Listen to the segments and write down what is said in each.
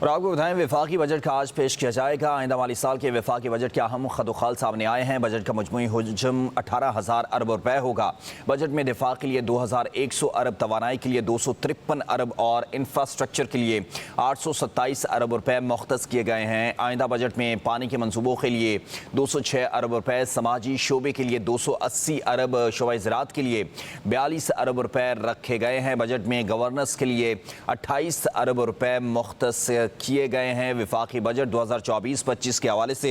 और आपको बताएं वफाकी बजट का आज पेश किया जाएगा। आइंदा माली साल के वफाकी बजट के अहम खदोखाल सामने आए हैं। बजट का मजमूई हजम 18,000 अरब रुपए होगा। बजट में दिफा के लिए 2,100 अरब, तवानाई के लिए 253 अरब और इंफ्रास्ट्रक्चर के लिए 827 अरब रुपए मुख्तस किए गए हैं। आइंदा बजट में पानी के मनसूबों के लिए 206 अरब रुपए, समाजी शोबे के लिए 280 अरब, शोबा ज़राअत के लिए 42 अरब रुपए रखे गए हैं। बजट में गवर्नेंस के लिए 28 अरब रुपए मुख्तस किए गए हैं। विफाकी बजट 2024-25 के हवाले से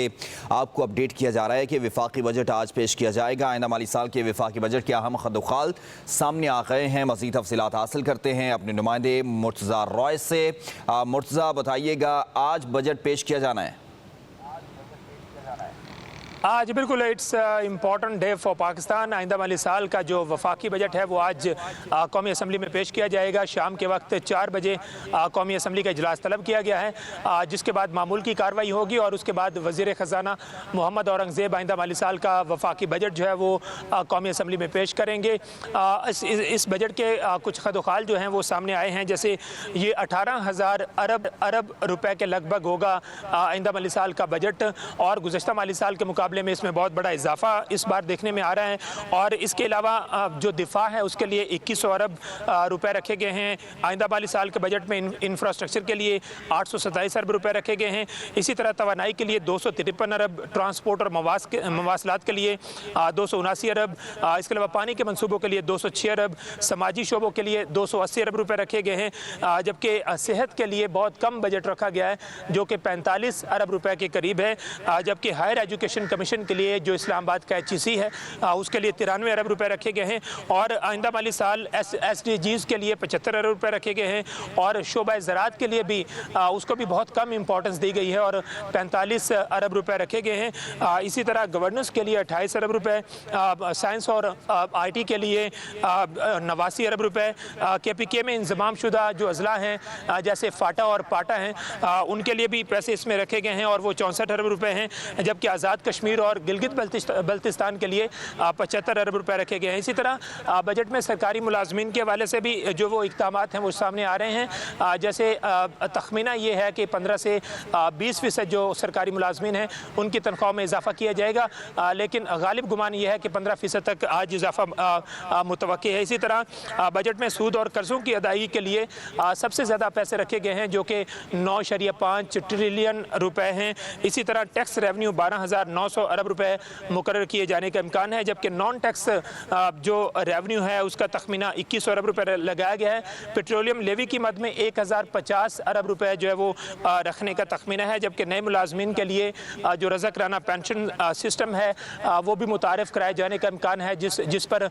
आपको अपडेट किया जा रहा है कि विफाकी बजट आज पेश किया जाएगा। आइंदा माली साल के विफाकी बजट के अहम खदोखाल सामने आ गए हैं। मज़ीद तफसीलात हासिल करते हैं अपने नुमाइंदे मुर्तज़ा रॉय से। मुर्तज़ा बताइएगा, आज बजट पेश किया जाना है। आज बिल्कुल it's important day for Pakistan. आइंदा माली साल का जो वफाकी बजट है वो आज कौमी असम्बली में पेश किया जाएगा। शाम के वक्त 4 बजे कौमी असम्बली का इजलास तलब किया गया है, जिसके बाद मामूल की कार्रवाई होगी और उसके बाद वज़ीर ख़जाना मोहम्मद औरंगज़ेब आइंदा माली साल का वफाकी बजट जो है वो कौमी असम्बली में पेश करेंगे। इस बजट के कुछ खदोखाल जो हैं वो सामने आए हैं, जैसे ये 18,000 अरब रुपए के लगभग होगा आइंदा माली साल का बजट, और गुज़श्ता माली साल के मुकाबले में इसमें बहुत बड़ा इजाफा इस बार देखने में आ रहा है। और इसके अलावा जो दिफा है उसके लिए 2100 अरब रुपए रखे गए हैं। आइंदा माली साल के बजट में इंफ्रास्ट्रक्चर के लिए 827 अरब रुपए रखे गए हैं। इसी तरह तवानाई के लिए 253 अरब, ट्रांसपोर्ट और मवासलात के लिए 279 अरब, इसके अलावा पानी के मनसूबों के लिए 206 अरब, समाजी शोबों के लिए 280 अरब रुपए रखे गए हैं। जबकि सेहत के लिए बहुत कम बजट रखा गया है जो कि 45 अरब रुपए के करीब है। जबकि हायर एजुकेशन कमीशन के लिए जो इस्लामाबाद का HEC है उसके लिए 93 अरब रुपए रखे गए हैं। और आइंदा माली साल SDGs के लिए 75 अरब रुपए रखे गए हैं। और शोबा ज़राअत के लिए भी उसको भी बहुत कम इंपॉर्टेंस दी गई है और 45 अरब रुपए रखे गए हैं। इसी तरह गवर्नेंस के लिए 28 अरब रुपए, साइंस और IT के लिए 89 अरब रुपए, KPK में इंजमाम शुदा जो अजला हैं जैसे फाटा और पाटा हैं उनके लिए भी पैसे इसमें रखे गए हैं और वो 64 अरब रुपए हैं। जबकि आज़ाद कश्मीर और गिलगित बल्तिस्तान के लिए 75 अरब रुपए रखे गए हैं। इसी तरह बजट में सरकारी मुलाजमीन के हवाले से भी जो वो इक़दामात हैं वो सामने आ रहे हैं। जैसे तखमीना ये है कि 15 से 20% जो सरकारी मुलाजमीन हैं उनकी तनख्वाह में इजाफा किया जाएगा, लेकिन गालिब गुमान ये है कि 15% तक आज इजाफा मुतवक्की है। इसी तरह बजट में सूद और कर्ज़ों की अदायगी के लिए सबसे ज़्यादा पैसे रखे गए हैं जो कि 9.5 ट्रिलियन रुपए हैं। इसी तरह टैक्स रेवन्यू 12,900 अरब रुपए मुकर्रर किए जाने का इम्कान है, जबकि नॉन टैक्स जो रेवेन्यू है उसका तखमीना 2100 अरब रुपए लगाया गया है। पेट्रोलियम लेवी की मद में 1050 अरब रुपए जो है वो रखने का तखमीना है। जबकि नए मुलाजमीन के लिए जो रज़ाकराना पेंशन सिस्टम है वो भी मुतारिफ कराए जाने का इम्कान है, जिस पर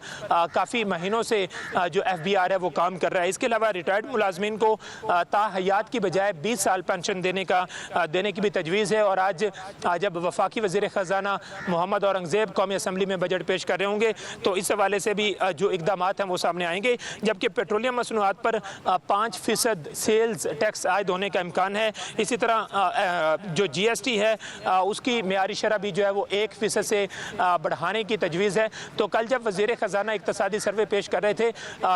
काफ़ी महीनों से जो FBR है वो काम कर रहा है। इसके अलावा रिटायर्ड मुलाजमीन को ताहयात की बजाय 20 साल पेंशन देने की भी तजवीज़ है। और आज जब वफाकी वज़ीर ख़जाना मोहम्मद औरंगज़ेब कौमी असम्बली में बजट पेश कर रहे होंगे तो इस हवाले से भी जो इक़दामात हैं वो सामने आएंगे। जबकि पेट्रोलियम मसनूआत पर 5% सेल्स टैक्स आयद होने का इम्कान है। इसी तरह जो GST है उसकी मेयारी शरह भी जो है वो 1% से बढ़ाने की तजवीज़ है। तो कल जब वज़ीर ख़जाना इक़्तिसादी सर्वे पेश कर रहे थे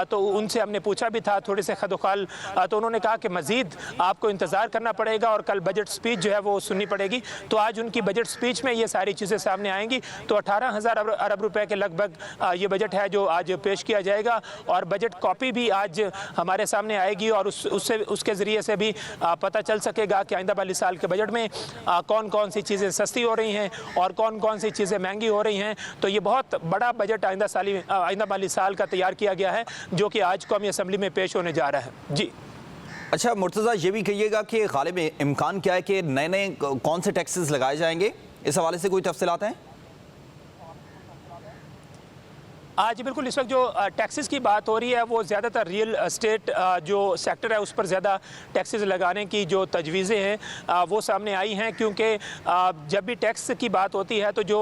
तो उनसे हमने पूछा भी था थोड़े से खदोखाल, तो उन्होंने कहा कि मज़ीद आपको इंतज़ार करना पड़ेगा और कल बजट स्पीच जो है वो सुननी पड़ेगी। तो आज उनकी बजट स्पीच में ये सारी चीज़ें सामने आएंगी। तो 18,000 अरब रुपए के लगभग ये बजट है जो आज पेश किया जाएगा। और बजट कॉपी भी आज हमारे सामने आएगी और उसके ज़रिए से भी पता चल सकेगा कि आइंदा माली साल के बजट में कौन कौन सी चीज़ें सस्ती हो रही हैं और कौन कौन सी चीज़ें महंगी हो रही हैं। तो ये बहुत बड़ा बजट आइंदा माली साल का तैयार किया गया है जो कि आज कौमी असम्बली में पेश होने जा रहा है। जी अच्छा मुर्तज़ा, ये भी कहिएगा कि गालिब इम्कान क्या है कि नए कौन से टैक्सेस लगाए जाएंगे, इस हवाले से कोई तफसीलात हैं? आज बिल्कुल इस वक्त जो टैक्सेस की बात हो रही है वो ज़्यादातर रियल एस्टेट जो सेक्टर है उस पर ज़्यादा टैक्सेस लगाने की जो तजवीज़ें हैं वो सामने आई हैं। क्योंकि जब भी टैक्स की बात होती है तो जो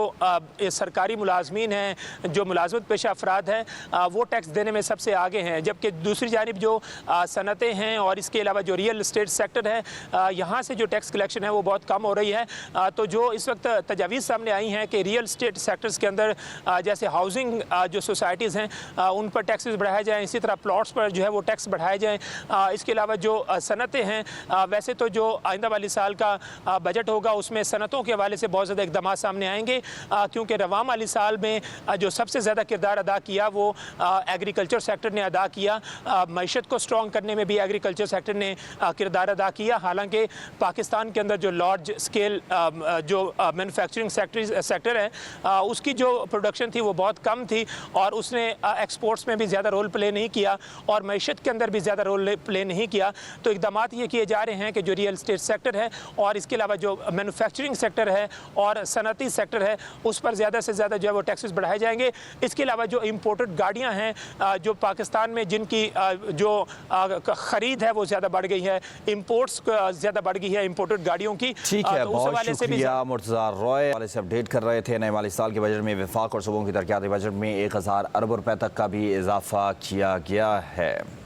सरकारी मुलाजमीन हैं, जो मुलाजमत पेशा अफराद हैं वो टैक्स देने में सबसे आगे हैं। जबकि दूसरी जानिब जो सनतें हैं और इसके अलावा जो रियल एस्टेट सेक्टर है यहाँ से जो टैक्स कलेक्शन है वो बहुत कम हो रही है। तो जो इस वक्त तजावीज़ सामने आई हैं कि रियल एस्टेट सेक्टर्स के अंदर जैसे हाउसिंग जो सोसाइटीज़ हैं उन पर टैक्सेस बढ़ाए जाएँ, इसी तरह प्लॉट्स पर जो है वो टैक्स बढ़ाए जाएँ। इसके अलावा जो सनतें हैं, वैसे तो जो आइंदा वाली साल का बजट होगा उसमें सनतों के हवाले से बहुत ज़्यादा इक़दाम सामने आएंगे, क्योंकि रवाम वाली साल में जो सबसे ज़्यादा किरदार अदा किया वो एग्रीकल्चर सेक्टर ने अदा किया। मईशत को स्ट्रॉन्ग करने में भी एग्रीकल्चर सेक्टर ने किरदार अदा किया। हालांकि पाकिस्तान के अंदर जो लार्ज स्केल जो मैन्युफैक्चरिंग सेक्टर है उसकी जो प्रोडक्शन थी वो बहुत कम थी और उसने एक्सपोर्ट्स में भी ज़्यादा रोल प्ले नहीं किया और मईशत के अंदर भी ज़्यादा रोल प्ले नहीं किया। तो इक़दाम ये किए जा रहे हैं कि जो रियल एस्टेट सेक्टर है और इसके अलावा जो मैन्युफैक्चरिंग सेक्टर है और सनती सेक्टर है उस पर ज़्यादा से ज़्यादा जो है वो टैक्सेस बढ़ाए जाएंगे। इसके अलावा जो इम्पोर्टेड गाड़ियाँ हैं जो पाकिस्तान में जिनकी जो ख़रीद है वो ज़्यादा बढ़ गई है, इम्पोर्ट्स ज़्यादा बढ़ गई है इम्पोर्टेड गाड़ियों की। ठीक है, तो उस बहुत हवाले से भी शुक्रिया मुर्तज़ा रॉय वाले से अपडेट कर रहे थे। नए माली साल के बजट में वफाक और सूबों की तरक्याती बजट में 1000 अरब रुपए तक का भी इजाफा किया गया है।